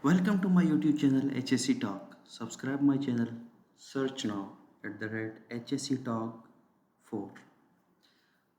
Welcome to my YouTube channel HSC Talk. Subscribe my channel. Search now at the rate HSC Talk 4.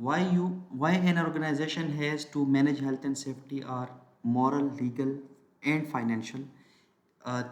why an organization has to manage health and safety are moral, legal and financial।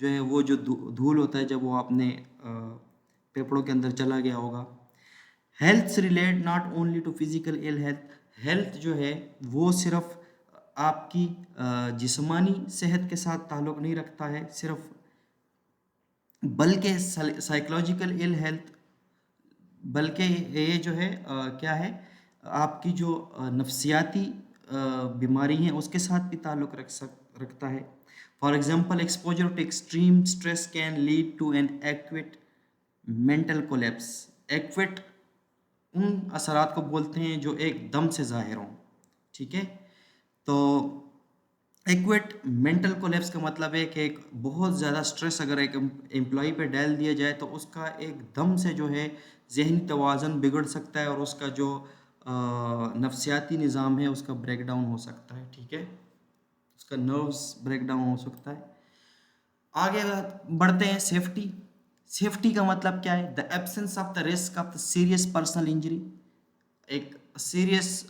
جو ہے وہ جو دھول ہوتا ہے جب وہ اپنے پھیپھڑوں کے اندر چلا گیا ہوگا. ہیلتھ سے relate not only to physical ill health جو ہے وہ صرف آپ کی جسمانی صحت کے ساتھ تعلق نہیں رکھتا ہے صرف، بلکہ سائیکولوجیکل ایل ہیلتھ، بلکہ یہ جو ہے کیا ہے آپ کی جو نفسیاتی بیماری ہیں اس کے ساتھ بھی تعلق رکھتا ہے. For example exposure to extreme stress can lead to an acute mental collapse. Acute ان اثرات کو بولتے ہیں جو ایک دم سے ظاہر ہوں. ٹھیک ہے، تو ایکویٹ مینٹل کولیپس کا مطلب ہے کہ ایک بہت زیادہ سٹریس اگر ایک امپلائی پہ ڈال دیا جائے تو اس کا ایک دم سے جو ہے ذہنی توازن بگڑ سکتا ہے اور اس کا جو نفسیاتی نظام ہے اس کا بریک ڈاؤن ہو سکتا ہے. ٹھیک ہے، اس کا نروس بریک ڈاؤن ہو سکتا ہے. آگے بڑھتے ہیں. سیفٹی کا مطلب کیا ہے؟ The absence of the risk of the serious personal injury. ایک سیریس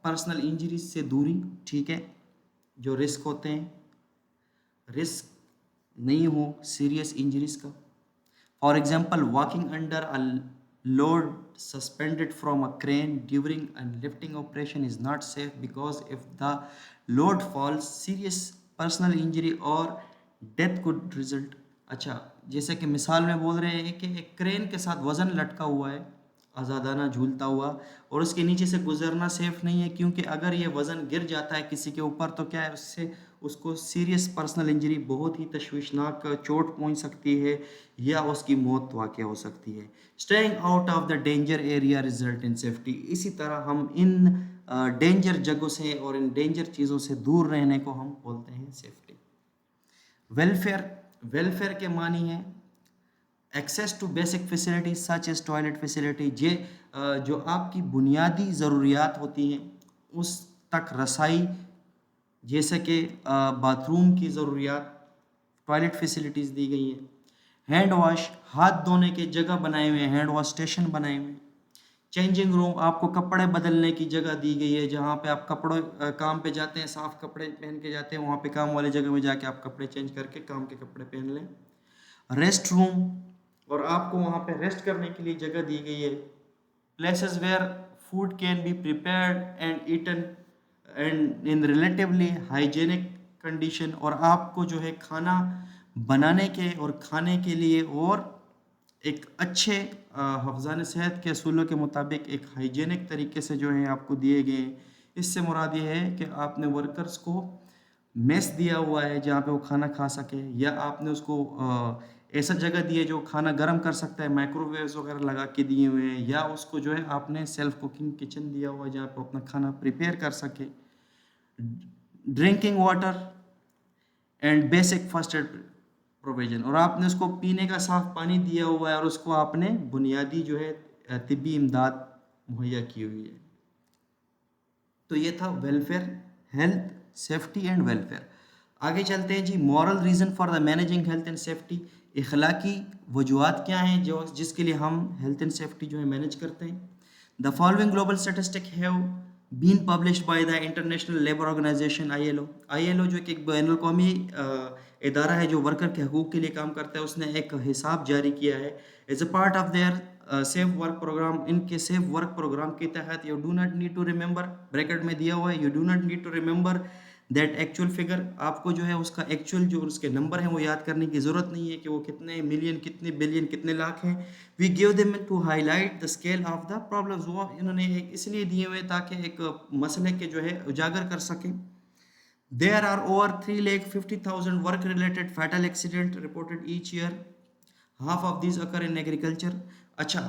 پرسنل انجری سے دوری. ٹھیک ہے، جو رسک ہوتے ہیں رسک نہیں ہو سیریس انجریز کا. For example walking under a load suspended from a crane during a lifting operation is not safe because if the load falls serious personal injury or death could result. اچھا، جیسے کہ مثال میں بول رہے ہیں کہ ایک کرین کے ساتھ وزن لٹکا ہوا ہے آزادانہ جھولتا ہوا اور اس کے نیچے سے گزرنا سیف نہیں ہے، کیونکہ اگر یہ وزن گر جاتا ہے کسی کے اوپر تو کیا ہے اس سے اس کو سیریس پرسنل انجری، بہت ہی تشویشناک چوٹ پہنچ سکتی ہے یا اس کی موت واقع ہو سکتی ہے. Staying out of the danger area result in safety. اسی طرح ہم ان ڈینجر جگہوں سے اور ان ڈینجر چیزوں سے دور رہنے کو ہم بولتے ہیں سیفٹی. ویلفیئر کے معنی ہے access to basic facilities such as toilet facility. جو آپ کی بنیادی ضروریات ہوتی ہیں اس تک رسائی، جیسے کہ باتھ روم کی ضروریات، ٹوائلٹ فیسلٹیز دی گئی ہیں. ہینڈ واش، ہاتھ دھونے کے جگہ بنائے ہوئے ہیں، ہینڈ واش اسٹیشن بنائے ہوئے ہیں. چینجنگ روم، آپ کو کپڑے بدلنے کی جگہ دی گئی ہے جہاں پہ آپ کپڑوں کام پہ جاتے ہیں صاف کپڑے پہن کے جاتے ہیں، وہاں پہ کام والے جگہ میں جا کے آپ کپڑے چینج کر کے کام کے کپڑے پہن لیں. ریسٹ روم، اور آپ کو وہاں پہ ریسٹ کرنے کے لیے جگہ دی گئی ہے. Places where food can be prepared and eaten and in relatively hygienic condition. اور آپ کو جو ہے کھانا بنانے کے اور کھانے کے لیے اور ایک اچھے حفظان صحت کے اصولوں کے مطابق ایک ہائیجینک طریقے سے جو ہے آپ کو دیے گئے ہیں. اس سے مراد یہ ہے کہ آپ نے ورکرز کو میس دیا ہوا ہے جہاں پہ وہ کھانا کھا سکے، یا آپ نے اس کو ایسا جگہ دی ہے جو کھانا گرم کر سکتا ہے، مائکرو ویوز وغیرہ لگا کے دیے ہوئے ہیں، یا اس کو جو ہے آپ نے سیلف کوکنگ کچن دیا ہوا ہے جہاں پہ اپنا کھانا پریپیئر کر سکے. Drinking water and basic first aid provision, اور آپ نے اس کو پینے کا صاف پانی دیا ہوا ہے اور اس کو آپ نے بنیادی جو ہے طبی امداد مہیا کی ہوئی ہے. تو یہ تھا welfare, health, safety and welfare. آگے چلتے ہیں جی. Moral reason for the managing health and safety. اخلاقی وجوہات کیا ہیں جس کے لیے ہم ہیلتھ اینڈ سیفٹی جو ہے مینیج کرتے ہیں. The following global statistic have been published by the International Labour Organization ILO. ILO جو کہ ایک بین الاقوامی ادارہ ہے جو ورکر کے حقوق کے لیے کام کرتا ہے، اس نے ایک حساب جاری کیا ہے as a part of their safe work program. ان کے سیف ورک پروگرام کے تحت you do not need to remember, bracket میں دیا ہوا ہے، you do not need to remember that actual figure. آپ کو جو ہے اس کا ایکچوئل جو اس کے نمبر ہیں وہ یاد کرنے کی ضرورت نہیں ہے کہ وہ کتنے ملین، کتنے بلین، کتنے لاکھ ہیں. We gave them to highlight the scale of the problems. وہ انہوں نے اس لیے دیے ہوئے تاکہ ایک مسئلے کے جو ہے اجاگر کر سکیں. There are over 350,000 work-related fatal accidents reported each year. Half of these occur in agriculture. اچھا،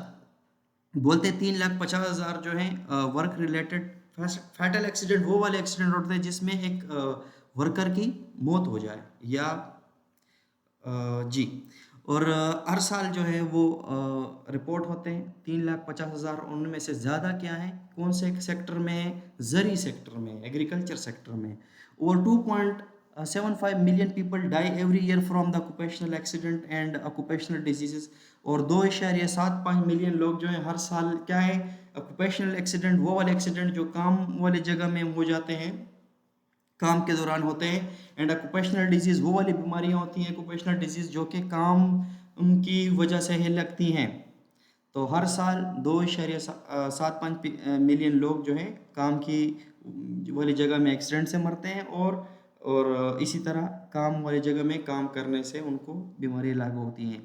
بولتے 350,000 جو ہیں ورک ریلیٹڈ فیٹل ایکسیڈنٹ، وہ والے ایکسیڈنٹ ہوتے ہیں جس میں ایک ورکر کی موت ہو جائے یا جی، اور ہر سال جو ہے وہ رپورٹ ہوتے ہیں 350,000. ان میں سے زیادہ کیا ہیں، کون سے سیکٹر میں ہیں؟ زرعی سیکٹر میں، ایگریکلچر سیکٹر میں. Over 2.75 million people die every year from the occupational accident and occupational diseases. اور 2.75 ملین لوگ جو ہیں ہر سال کیا ہے، آکوپیشنل ایکسیڈنٹ، وہ والے ایکسیڈنٹ جو کام والے جگہ میں ہو جاتے ہیں، کام کے دوران ہوتے ہیں. اینڈ آکوپیشنل ڈیزیز وہ والی بیماریاں ہوتی ہیں آکوپیشنل ڈیزیز جو کہ کام ان کی وجہ سے ہی لگتی ہیں. تو ہر سال 2.75 ملین لوگ جو ہیں کام کی والی جگہ میں ایکسیڈنٹ سے مرتے ہیں, اور اسی طرح کام والی جگہ میں کام کرنے سے ان کو بیماریاں لاگو ہوتی ہیں.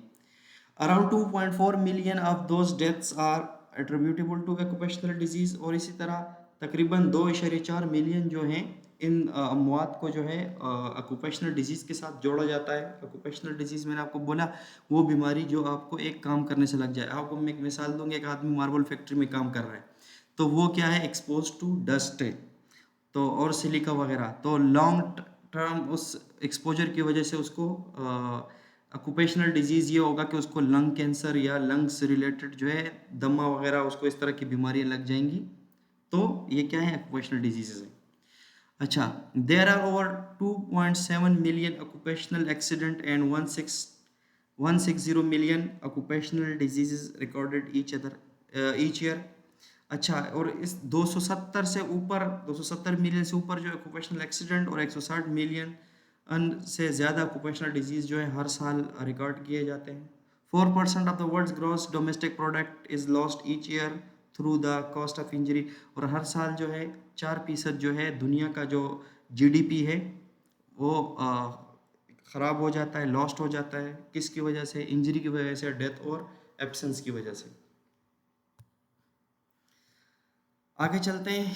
Around 2.4 million of those deaths are attributable to occupational disease, اور اسی طرح تقریباً 2.4 ملین جو ہیں ان اموات کو جو ہے آکوپیشنل ڈیزیز کے ساتھ جوڑا جاتا ہے. آکوپیشنل ڈیزیز میں نے آپ کو بولا وہ بیماری جو آپ کو ایک کام کرنے سے لگ جائے. آپ کو میں ایک مثال دوں گا, ایک آدمی ماربل فیکٹری میں کام کر رہا ہے تو وہ کیا ہے ایکسپوز ٹو ڈسٹ ہے تو اور سلیکا وغیرہ, تو لانگ ٹرم اس ایکسپوجر کی وجہ سے اس کو آکوپیشنل ڈیزیز یہ ہوگا کہ اس کو لنگ کینسر یا لنگس سے ریلیٹڈ جو ہے دمہ وغیرہ اس کو اس طرح کی بیماریاں لگ جائیں گی. تو یہ کیا ہے آکوپیشنل ڈیزیزز ہیں. اچھا, there are over 2.7 million occupational accident and 160 million occupational diseases recorded each year. اچھا, اور اس 270 ملین سے اوپر جو آکوپیشنل ایکسیڈنٹ اور 160 ملین سے زیادہ آکوپیشنل ڈیزیز جو ہے ہر سال ریکارڈ کیے جاتے ہیں. 4% of the world's gross domestic product is lost each year through the cost of injury, اور ہر سال جو ہے 4% جو ہے دنیا کا جو جی ڈی پی ہے وہ خراب ہو جاتا ہے, لاسٹ ہو جاتا ہے. کس کی وجہ سے؟ انجری کی وجہ سے, ڈیتھ اور ایبسنس کی وجہ سے. آگے چلتے ہیں.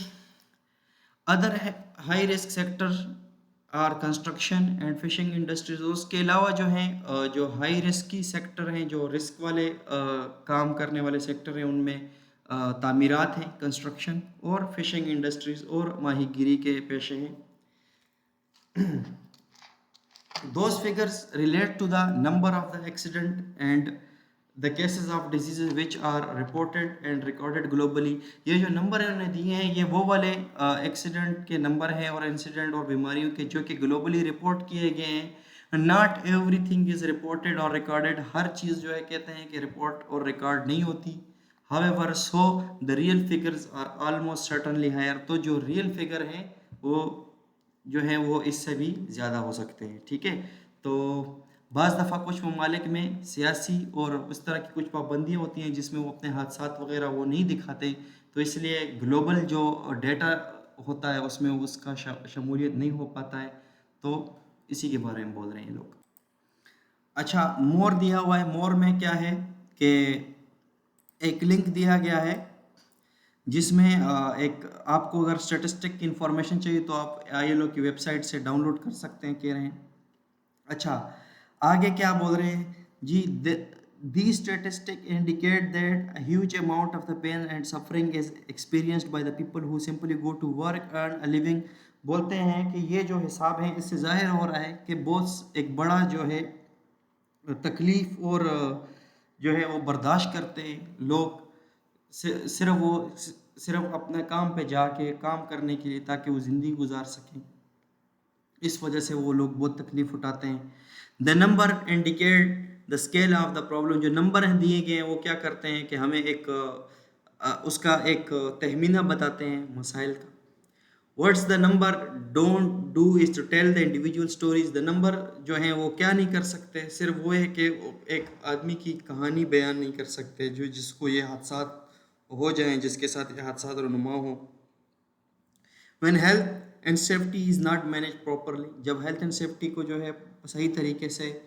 Other high risk sector are construction and fishing industries. اس کے علاوہ جو ہیں جو ہائی رسک کی سیکٹر ہیں, جو رسک والے کام کرنے والے سیکٹر ہیں, ان میں تعمیرات ہیں, کنسٹرکشن, اور فشنگ انڈسٹریز اور ماہی گیری کے پیشے ہیں. Those figures relate to the number of the accident and the cases of diseases which are reported and recorded globally. یہ جو نمبر انہوں نے دیے ہیں یہ وہ والے ایکسیڈنٹ کے نمبر ہیں اور انسیڈنٹ اور بیماریوں کے جو کہ گلوبلی رپورٹ کیے گئے ہیں. Not everything is reported or recorded. ہر چیز جو ہے کہتے ہیں کہ رپورٹ اور ریکارڈ نہیں ہوتی. However, so the real figures are almost certainly higher. تو جو ریئل فگر ہیں وہ جو ہیں وہ اس سے بھی زیادہ ہو سکتے ہیں. ٹھیک ہے, تو بعض دفعہ کچھ ممالک میں سیاسی اور اس طرح کی کچھ پابندیاں ہوتی ہیں جس میں وہ اپنے حادثات وغیرہ وہ نہیں دکھاتے, تو اس لیے گلوبل جو ڈیٹا ہوتا ہے اس میں اس کا شمولیت نہیں ہو پاتا ہے. تو اسی کے بارے میں بول رہے ہیں لوگ. اچھا, مور دیا ہوا ہے. مور میں کیا ہے کہ ایک لنک دیا گیا ہے جس میں ایک آپ کو اگر اسٹیٹسٹک کی انفارمیشن چاہیے تو آپ آئی ایل او کی ویب سائٹ سے ڈاؤن لوڈ کر سکتے ہیں, کہہ رہے ہیں. اچھا, آگے کیا بول رہے ہیں جی. These statistics indicate that a huge amount of the pain and suffering is experienced by the people who simply go to work and a living. بولتے ہیں کہ یہ جو حساب ہیں اس سے ظاہر ہو رہا ہے کہ بہت ایک بڑا جو ہے تکلیف اور جو ہے وہ برداشت کرتے ہیں لوگ, صرف اپنے کام پہ جا کے کام کرنے کے لیے تاکہ وہ زندگی گزار سکیں. اس وجہ سے وہ لوگ بہت تکلیف اٹھاتے ہیں. The number indicate the scale of the problem. جو نمبر دیے گئے ہیں وہ کیا کرتے ہیں کہ ہمیں ایک اس کا ایک تخمینہ بتاتے ہیں مسائل کا. What's the number don't do is to tell the individual stories. The number جو ہیں وہ کیا نہیں کر سکتے, صرف وہ ہے کہ ایک آدمی کی کہانی بیان نہیں کر سکتے جو جس کو یہ حادثات ہو جائیں, جس کے ساتھ یہ حادثات رونما ہوں. when health and safety is not managed properly. جب ہیلتھ اینڈ سیفٹی کو جو ہے صحیح طریقے سے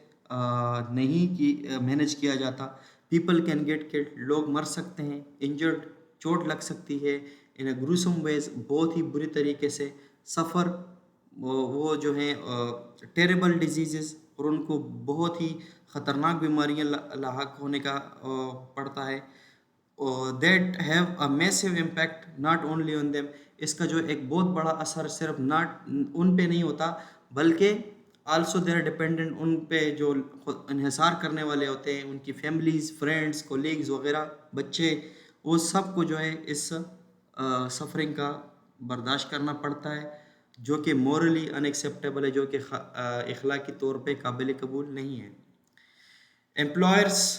نہیں مینیج کیا جاتا, پیپل کین گیٹ کلڈ. لوگ مر سکتے ہیں, انجرڈ, چوٹ لگ سکتی ہے, ان اے گروسم ویز, بہت ہی بری طریقے سے. سفر, وہ جو ہیں ٹیریبل ڈیزیزز, اور ان کو بہت ہی خطرناک بیماریاں لاحق ہونے کا پڑتا ہے. That have a massive impact not only on them. اس کا جو ایک بہت بڑا اثر صرف ان پہ نہیں ہوتا بلکہ آلسو دے آر ڈپینڈنٹ, ان پہ جو انحصار کرنے والے ہوتے ہیں, ان کی فیملیز, فرینڈس, کولیگز وغیرہ, بچے, وہ سب کو جو ہے اس سفرنگ کا برداشت کرنا پڑتا ہے جو کہ مورلی ان ایکسیپٹیبل ہے, جو کہ اخلاقی طور پہ قابل قبول نہیں ہے. Employers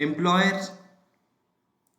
Employers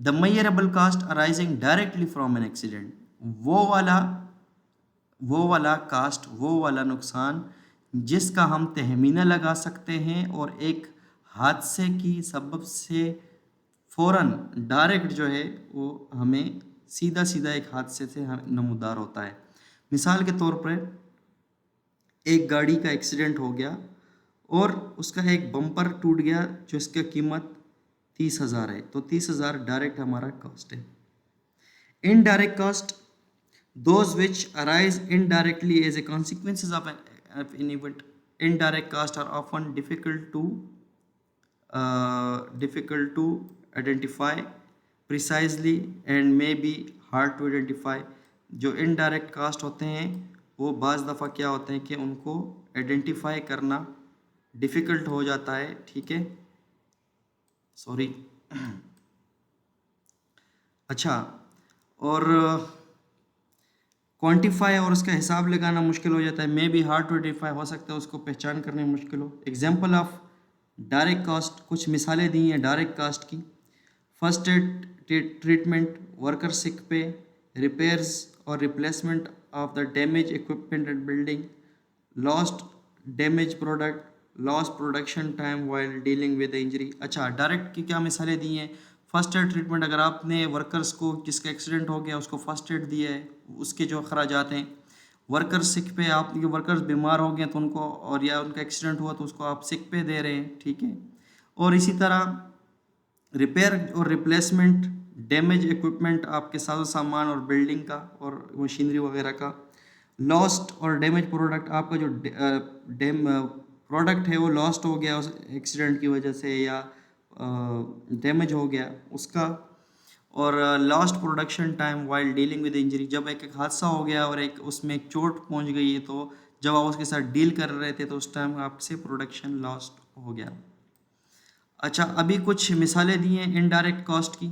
the measurable cost arising directly from an accident, وہ والا کاسٹ، وہ والا نقصان جس کا ہم تخمینہ لگا سکتے ہیں اور ایک حادثے کی سبب سے فوراً ڈائریکٹ جو ہے وہ ہمیں سیدھا ایک حادثے سے نمودار ہوتا ہے. مثال کے طور پر ایک گاڑی کا ایکسیڈنٹ ہو گیا اور اس کا ایک بمپر ٹوٹ گیا جس کی قیمت 30,000 ہے، تو 30,000 ڈائریکٹ ہمارا کاسٹ ہے. Indirect cost those which arise indirectly as a consequences of an event. Indirect costs are often difficult to identify precisely and may be hard to identify. جو indirect cost ہوتے ہیں وہ بعض دفعہ کیا ہوتے ہیں کہ ان کو آئیڈینٹیفائی کرنا ڈیفیکلٹ ہو جاتا ہے. ٹھیک ہے، سوری. اچھا، اور کوانٹیفائی اور اس کا حساب لگانا مشکل ہو جاتا ہے. May be hard to identify, ہو سکتا ہے اس کو پہچان کرنے میں مشکل ہو. ایگزامپل آف ڈائریکٹ کاسٹ، کچھ مثالیں دی ہیں ڈائریکٹ کاسٹ کی. First aid treatment, worker sick pay, repairs اور replacement of the damage equipment and building, lost damage product, loss production time while dealing with injury. اچھا، ڈائریکٹ کی کیا مثالیں دی ہیں؟ فرسٹ ایڈ ٹریٹمنٹ، اگر آپ نے ورکرز کو جس کا ایکسیڈنٹ ہو گیا اس کو فرسٹ ایڈ دیا ہے، اس کے جو اخراجات ہیں. ورکر سک پے، آپ کے ورکرز بیمار ہو گئے تو ان کو، اور یا ان کا ایکسیڈنٹ ہوا تو اس کو آپ سک پے دے رہے ہیں. ٹھیک ہے. اور اسی طرح ریپیئر اور ریپلیسمنٹ، ڈیمیج اکوپمنٹ، آپ کے ساز و سامان اور بلڈنگ کا اور مشینری وغیرہ کا. لاسٹ اور ڈیمیج پروڈکٹ، آپ کا جو پروڈکٹ ہے وہ لاسٹ ہو گیا اس ایکسیڈنٹ کی وجہ سے یا ڈیمیج ہو گیا اس کا. اور last production time while dealing with injury, جب ایک حادثہ ہو گیا اور اس میں ایک چوٹ پہنچ گئی ہے تو جب آپ اس کے ساتھ ڈیل کر رہے تھے تو اس ٹائم آپ سے پروڈکشن لاسٹ ہو گیا. اچھا، ابھی کچھ مثالیں دی ہیں انڈائریکٹ کاسٹ کی.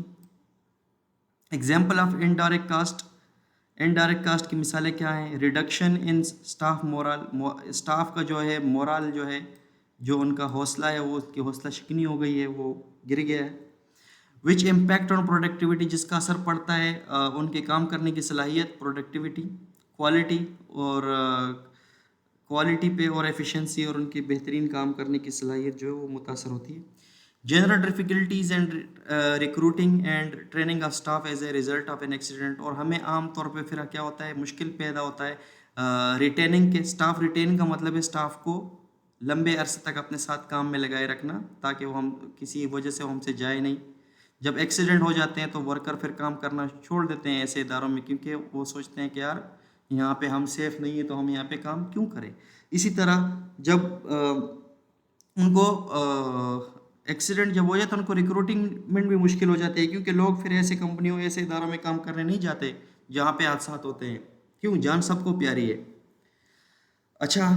Example of indirect cost. Indirect cost کی مثالیں کیا ہیں؟ Reduction in staff morale, staff کا جو ہے مورال جو ہے، جو ان کا حوصلہ ہے وہ اس کی حوصلہ شکنی ہو گئی ہے، وہ گر گیا ہے. وچ امپیکٹ آن پروڈکٹیوٹی، جس کا اثر پڑتا ہے ان کے کام کرنے کی صلاحیت، پروڈکٹیوٹی، کوالٹی پہ اور ایفیشنسی اور ان کی بہترین کام کرنے کی صلاحیت جو ہے وہ متاثر ہوتی ہے. General difficulties and recruiting and training of staff as a result of an accident, اور ہمیں عام طور پہ پھر کیا ہوتا ہے، مشکل پیدا ہوتا ہے ریٹیننگ کے. اسٹاف ریٹیننگ کا مطلب ہے اسٹاف کو لمبے عرصے تک اپنے ساتھ کام میں لگائے رکھنا تاکہ وہ ہم کسی وجہ سے ہم سے جائے نہیں. جب ایکسیڈنٹ ہو جاتے ہیں تو ورکر پھر کام کرنا چھوڑ دیتے ہیں ایسے اداروں میں، کیونکہ وہ سوچتے ہیں کہ یار یہاں پہ ہم سیف نہیں ہیں تو ہم یہاں پہ کام کیوں کریں. اسی طرح جب ان کو ایکسیڈنٹ جب ہو جائے تو ان کو ریکروٹمنٹ بھی مشکل ہو جاتی ہے، کیونکہ لوگ پھر ایسے کمپنیوں ایسے اداروں میں کام کرنے نہیں جاتے جہاں پہ حادثات ہوتے ہیں. کیوں؟ جان سب کو پیاری ہے. اچھا،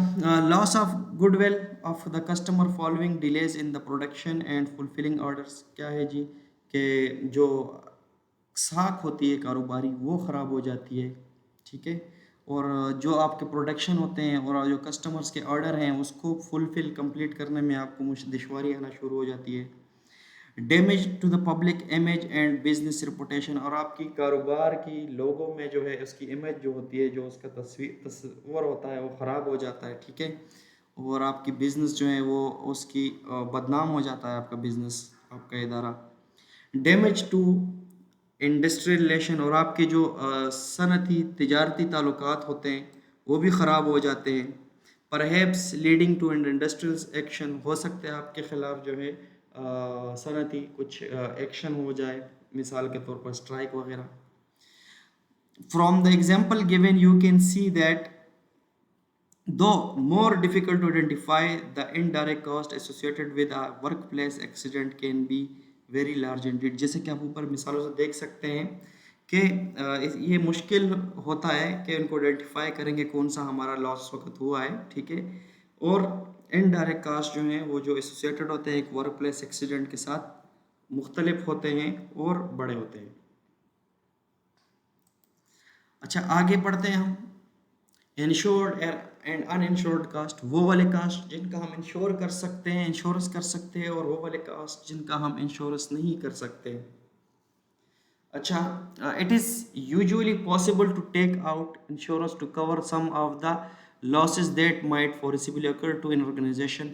loss of goodwill of the customer following delays in the production and fulfilling orders. کیا ہے جی کہ جو ساکھ ہوتی ہے کاروباری وہ خراب ہو جاتی ہے. ٹھیک ہے. اور جو آپ کے پروڈکشن ہوتے ہیں اور جو کسٹمرز کے آرڈر ہیں اس کو فلفل کمپلیٹ کرنے میں آپ کو دشواری آنا شروع ہو جاتی ہے. Damage to the public image and business reputation, اور آپ کی کاروبار کی لوگوں میں جو ہے اس کی امیج جو ہوتی ہے، جو اس کا تصور ہوتا ہے وہ خراب ہو جاتا ہے. ٹھیک ہے. اور آپ کی بزنس جو ہے وہ اس کی بدنام ہو جاتا ہے، آپ کا بزنس، آپ کا ادارہ. ڈیمیج ٹو انڈسٹریل ریلیشن، اور آپ کے جو صنعتی تجارتی تعلقات ہوتے ہیں وہ بھی خراب ہو جاتے ہیں. Perhaps leading to industrial action, ہو سکتا ہے آپ کے خلاف جو ہے صنعتی کچھ ایکشن ہو جائے، مثال کے طور پر اسٹرائک وغیرہ. From the example given you can see that though more difficult to identify, the indirect cost associated with a workplace accident can be very large indeed. جیسے کہ آپ اوپر مثالوں سے دیکھ سکتے ہیں کہ یہ مشکل ہوتا ہے کہ ان کو آئیڈینٹیفائی کریں گے کون سا ہمارا لاس وقت ہوا ہے. ٹھیک ہے. اور انڈائریکٹ کاسٹ جو ہیں وہ جو ایسوسیٹڈ ہوتے ہیں ایک ورک پلیس ایکسیڈنٹ کے ساتھ مختلف ہوتے ہیں اور بڑے ہوتے ہیں. اچھا، آگے پڑھتے ہیں ہم. Insured and uninsured cost, وہ والے کاسٹ جن کا ہم انشور کر سکتے ہیں، انشورنس کر سکتے ہیں، اور وہ والے کاسٹ جن کا ہم انشورنس نہیں کر سکتے. Acha, it is usually possible to take out insurance to cover some of the losses that might foreseeably occur to an organization.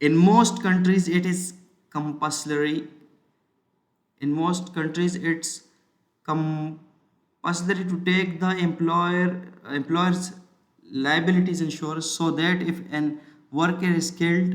In most countries it is compulsory. In most countries it's compulsory to take the employer's liabilities insurance, so that if an worker is killed.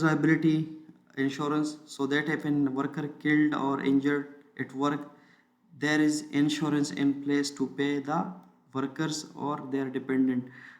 liability insurance, so that if an worker killed or injured at work, there is insurance in place to pay the workers or their dependent.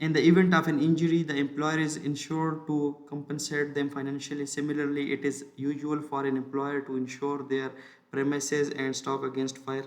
in the event of an injury the employer is insured to compensate them financially. Similarly, it is usual for an employer to insure their premises and stock against fire.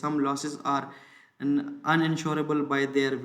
Some losses are uninsurable by their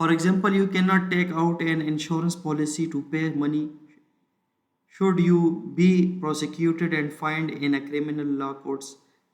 For example, you cannot take out an insurance policy to pay money should you be prosecuted and fined in a criminal law courts.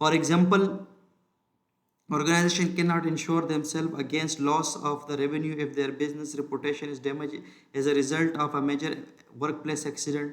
For example, organization cannot insure themselves against loss of the revenue if their business reputation is damaged as a result of a major workplace accident.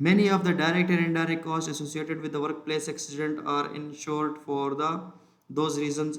Many of the direct and indirect costs associated with the workplace accident are insured for those reasons.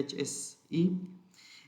HSE,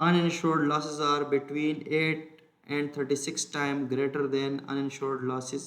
uninsured losses are between 8 and 36 times greater than uninsured losses.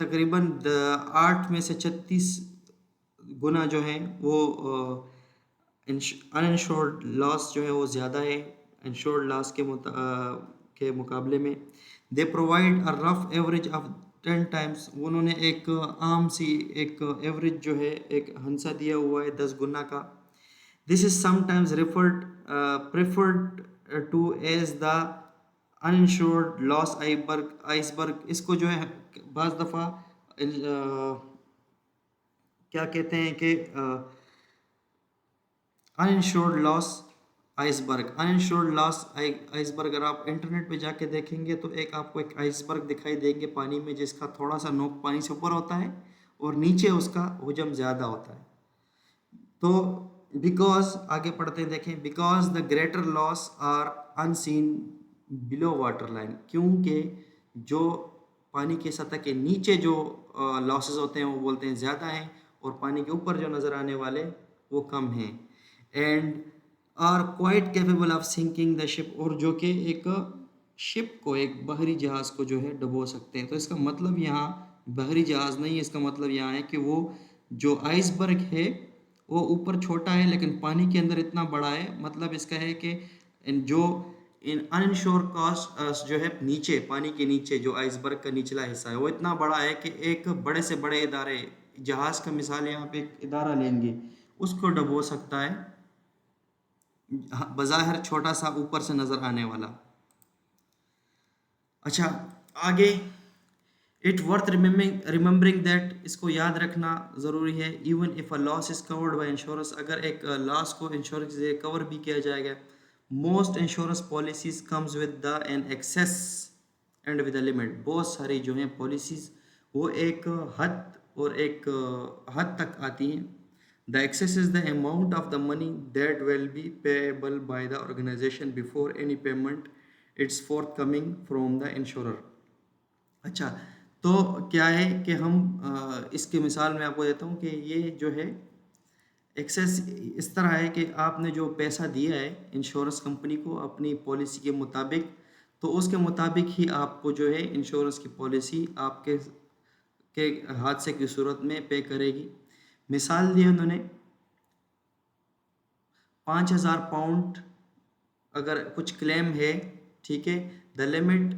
تقریباً 8 میں سے 36 گنا جو ہیں وہ ان ensured لاس جو ہے وہ زیادہ ہے انشورڈ لاس کے مقابلے میں. They provide a rough average of 10 Times. انہوں نے ایک عام سی ایک ایوریج جو ہے ایک ہنسا دیا ہوا ہے 10 گنا کا. This is sometimes preferred to as the insured loss iceberg. اس کو جو ہے بعض دفعہ کیا کہتے ہیں کہ انشورڈ لاس آئس برگ. انشورڈ لاس آئس برگ اگر آپ انٹرنیٹ پہ جا کے دیکھیں گے تو آپ کو ایک آئس برگ دکھائی دیں گے پانی میں جس کا تھوڑا سا نوک پانی سے اوپر ہوتا ہے اور نیچے اس کا حجم زیادہ ہوتا ہے. تو بیکاز آگے پڑھتے ہیں دیکھیں because the greater loss are unseen below water line. کیونکہ جو پانی کی سطح کے نیچے جو لاسز ہوتے ہیں وہ بولتے ہیں زیادہ ہیں اور پانی کے اوپر جو نظر آنے والے وہ کم ہیں. And are quite capable of sinking the ship. اور جو کہ ایک شپ کو ایک بحری جہاز کو جو ہے ڈبو سکتے ہیں. تو اس کا مطلب یہاں بحری جہاز نہیں ہے, اس کا مطلب یہاں ہے کہ وہ جو آئس برگ ہے وہ اوپر چھوٹا ہے لیکن پانی کے اندر اتنا بڑا ہے. مطلب اس کا ہے کہ جو انشور کاسٹ جو ہے نیچے پانی کے نیچے جو آئس برگ کا نچلا حصہ ہے وہ اتنا بڑا ہے کہ ایک بڑے سے بڑے ادارے جہاز کا مثال یہاں پہ ایک ادارہ لیں گے اس کو ڈبو سکتا ہے بظاہر چھوٹا سا اوپر سے نظر آنے والا. اچھا آگے اٹ ورتھ ریممبرنگ دیٹ. اس کو یاد رکھنا ضروری ہے. Even if a loss is covered by insurance. اگر ایک لاس کو انشورنس سے کور بھی کیا جائے گا. Most insurance policies comes with the an excess and with a limit. بہت ساری جو ہیں پالیسیز وہ ایک حد اور ایک حد تک آتی ہیں. The excess is the amount of the money that will be payable by the organization before any payment it's forthcoming from the insurer. اچھا تو کیا ہے کہ ہم اس کی مثال میں آپ کو دیتا ہوں کہ یہ جو ہے ایکسیس اس طرح ہے کہ آپ نے جو پیسہ دیا ہے انشورنس کمپنی کو اپنی پالیسی کے مطابق تو اس کے مطابق ہی آپ کو جو ہے انشورنس کی پالیسی آپ کے حادثے کی صورت میں پے کرے گی. مثال دی انہوں نے 5,000 پاؤنڈ اگر کچھ کلیم ہے ٹھیک ہے. The limit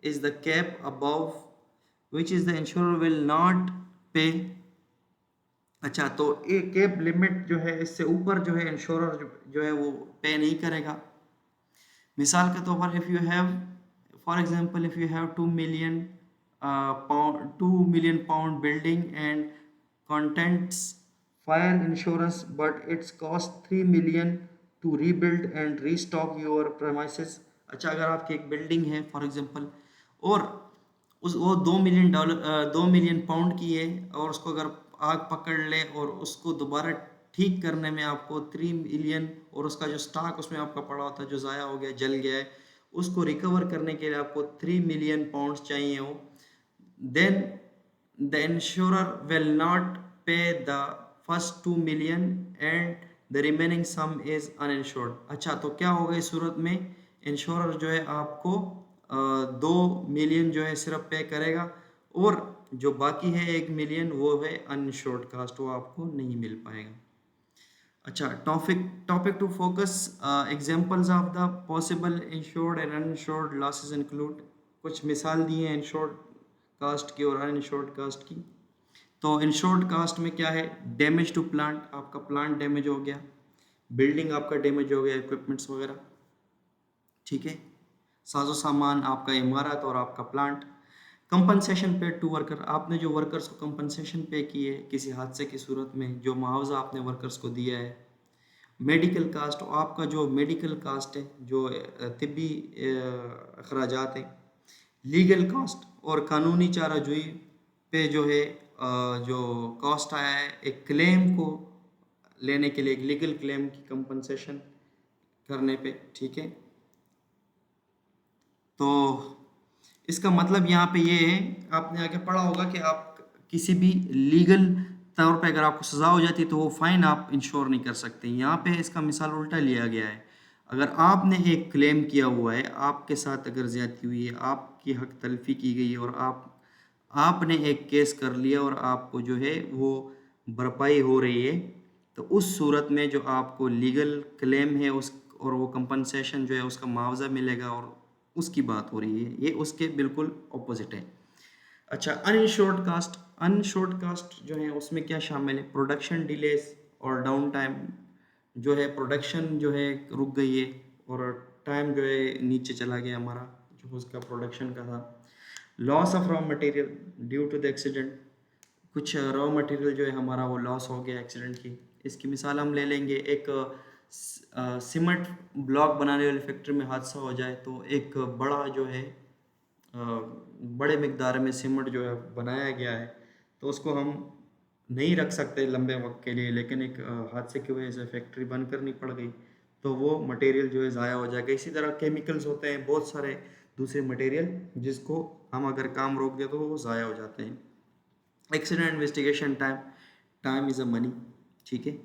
is the cap above which is the insurer will not pay. اچھا تو ایک کیپ لمٹ جو ہے اس سے اوپر جو ہے انشورر جو ہے وہ پے نہیں کرے گا. مثال کے طور پر if you have for example if you have 2 million pound building and contents fire insurance but it's cost 3 million to rebuild and restock your premises. اچھا اگر آپ کی ایک بلڈنگ ہے فار ایگزامپل اور وہ $2 million پاؤنڈ کی ہے اور اس کو اگر آگ پکڑ لے اور اس کو دوبارہ ٹھیک کرنے میں آپ کو 3 million اور اس کا جو سٹاک اس میں آپ کا پڑا ہوتا ہے جو ضائع ہو گیا جل گیا ہے اس کو ریکور کرنے کے لیے آپ کو 3 million پاؤنڈ چاہیے ہو. دین the insurer will not pay the first 2 million and the remaining sum is uninsured. اچھا تو کیا ہوگا اس صورت میں انشورر جو ہے آپ کو 2 million جو ہے صرف پے کرے گا اور جو باقی ہے 1 million وہ ہے انشورڈ کاسٹ وہ آپ کو نہیں مل پائے گا. اچھا topic to focus examples of the possible insured and insured losses include. کچھ مثال دی ہیں انشورڈ کاسٹ کی اور ان انشورڈ کاسٹ کی. تو انشورڈ کاسٹ میں کیا ہے ڈیمیج ٹو پلانٹ. آپ کا پلانٹ ڈیمیج ہو گیا بلڈنگ آپ کا ڈیمیج ہو گیا اکوپمنٹس وغیرہ ٹھیک ہے ساز و سامان آپ کا عمارت اور آپ کا plant. Compensation paid to worker. آپ نے جو ورکرز کو کمپنسیشن پے کی ہے کسی حادثے کی صورت میں جو معاوضہ آپ نے ورکرز کو دیا ہے. میڈیکل کاسٹ آپ کا جو میڈیکل کاسٹ ہے جو طبی اخراجات ہیں. لیگل کاسٹ اور قانونی چارہ جوئی پہ جو ہے جو کاسٹ آیا ہے ایک کلیم کو لینے کے لیے ایک لیگل کلیم کی کمپنسیشن کرنے پہ ٹھیک ہے. تو اس کا مطلب یہاں پہ یہ ہے آپ نے آگے پڑھا ہوگا کہ آپ کسی بھی لیگل طور پہ اگر آپ کو سزا ہو جاتی ہے تو وہ فائن آپ انشور نہیں کر سکتے. یہاں پہ اس کا مثال الٹا لیا گیا ہے. اگر آپ نے ایک کلیم کیا ہوا ہے آپ کے ساتھ اگر زیادتی ہوئی ہے آپ کی حق تلفی کی گئی اور آپ نے ایک کیس کر لیا اور آپ کو جو ہے وہ بھرپائی ہو رہی ہے، تو اس صورت میں جو آپ کو لیگل کلیم ہے اس اور وہ کمپنسیشن جو ہے اس کا معاوضہ ملے گا، اور اس کی بات ہو رہی ہے، یہ اس کے بالکل اپوزٹ ہے۔ اچھا، انشورڈ کاسٹ جو ہے اس میں کیا شامل ہے؟ پروڈکشن ڈیلیز اور ڈاؤن ٹائم، جو ہے پروڈکشن جو ہے رک گئی ہے اور ٹائم جو ہے نیچے چلا گیا ہمارا، جو اس کا پروڈکشن کا تھا۔ Loss of raw material due to the accident, کچھ را مٹیریل جو ہے ہمارا وہ لاس ہو گیا ایکسیڈنٹ کی۔ اس کی مثال ہم لے لیں گے، ایک سیمنٹ بلاک بنانے والی فیکٹری میں حادثہ ہو جائے تو ایک بڑا جو ہے بڑے مقدار میں سیمنٹ جو ہے بنایا گیا ہے، تو اس کو ہم نہیں رکھ سکتے لمبے وقت کے لیے، لیکن ایک حادثے کی وجہ سے فیکٹری بند کرنی پڑ گئی تو وہ مٹیریل جو ہے ضائع ہو جائے گا۔ اسی طرح کیمیکلز ہوتے ہیں، بہت سارے دوسرے مٹیریل جس کو ہم اگر کام روک دیں تو وہ ضائع ہو جاتے ہیں۔ ایکسیڈنٹ انویسٹیگیشن ٹائم از اے منی، ٹھیک ہے؟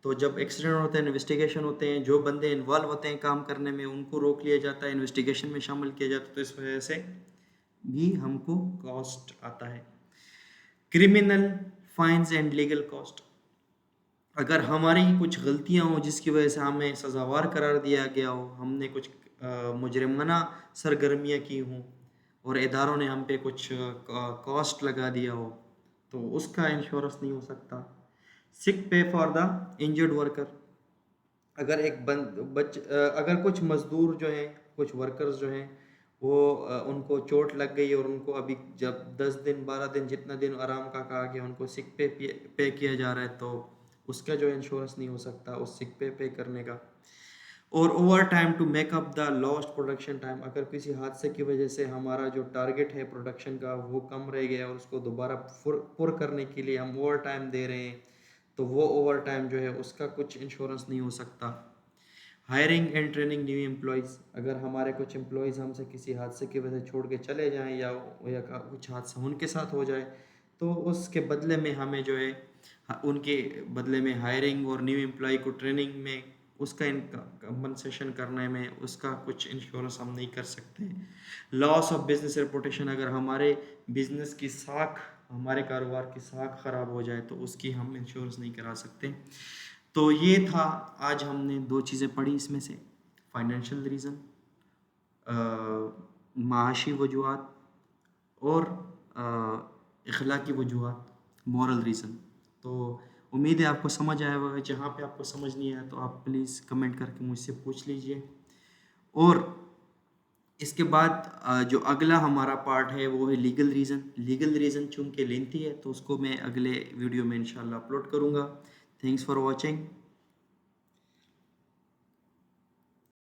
تو جب ایکسیڈنٹ ہوتے ہیں، انویسٹیگیشن ہوتے ہیں، جو بندے انوالو ہوتے ہیں کام کرنے میں ان کو روک لیا جاتا ہے، انویسٹیگیشن میں شامل کیا جاتا ہے، تو اس وجہ سے بھی ہم کو کاسٹ آتا ہے۔ Criminal fines and legal cost, اگر ہماری کچھ غلطیاں ہوں جس کی وجہ سے ہمیں سزاوار قرار دیا گیا ہو، ہم نے کچھ مجرمانہ سرگرمیاں کی ہوں اور اداروں نے ہم پہ کچھ کاسٹ لگا دیا ہو، تو اس کا انشورنس نہیں ہو سکتا۔ سک pay for the injured worker, اگر اگر کچھ مزدور جو ہیں، کچھ ورکرز جو ہیں، وہ ان کو چوٹ لگ گئی اور ان کو ابھی جب 10 دن 12 دن جتنا دن آرام کا کہا گیا ان کو سک پے کیا جا رہا ہے، تو اس کا جو انشورنس نہیں ہو سکتا اس سک پے کرنے کا۔ اور overtime to make up the lost production time, اگر کسی حادثے کی وجہ سے ہمارا جو ٹارگٹ ہے پروڈکشن کا وہ کم رہ گیا اور اس کو دوبارہ پر کرنے کے لیے ہم اوور ٹائم دے رہے ہیں، تو وہ اوور ٹائم جو ہے اس کا کچھ انشورنس نہیں ہو سکتا۔ Hiring and training new employees, اگر ہمارے کچھ امپلائیز ہم سے کسی حادثے کی وجہ سے چھوڑ کے چلے جائیں یا کچھ حادثہ ان کے ساتھ ہو جائے، تو اس کے بدلے میں ہمیں جو ہے ان کے بدلے میں ہائرنگ اور نیو امپلائی کو ٹریننگ میں اس کا کمپنسیشن کرنے میں اس کا کچھ انشورنس ہم نہیں کر سکتے۔ لاس آف بزنس ریپوٹیشن، اگر ہمارے بزنس کی ساکھ، ہمارے کاروبار کی ساکھ خراب ہو جائے تو اس کی ہم انشورنس نہیں کرا سکتے۔ تو یہ تھا، آج ہم نے 2 چیزیں پڑھی اس میں سے، فائنینشیل ریزن، معاشی وجوہات، اور اخلاقی وجوہات، مورل ریزن۔ تو امید ہے آپ کو سمجھ آیا ہوگا، جہاں پہ آپ کو سمجھ نہیں آیا تو آپ پلیز کمنٹ کر کے مجھ سے پوچھ لیجئے۔ اور اس کے بعد جو اگلا ہمارا پارٹ ہے وہ ہے لیگل ریزن چونکہ لینتھی ہے تو اس کو میں اگلے ویڈیو میں انشاءاللہ اپلوڈ کروں گا۔ Thanks for watching.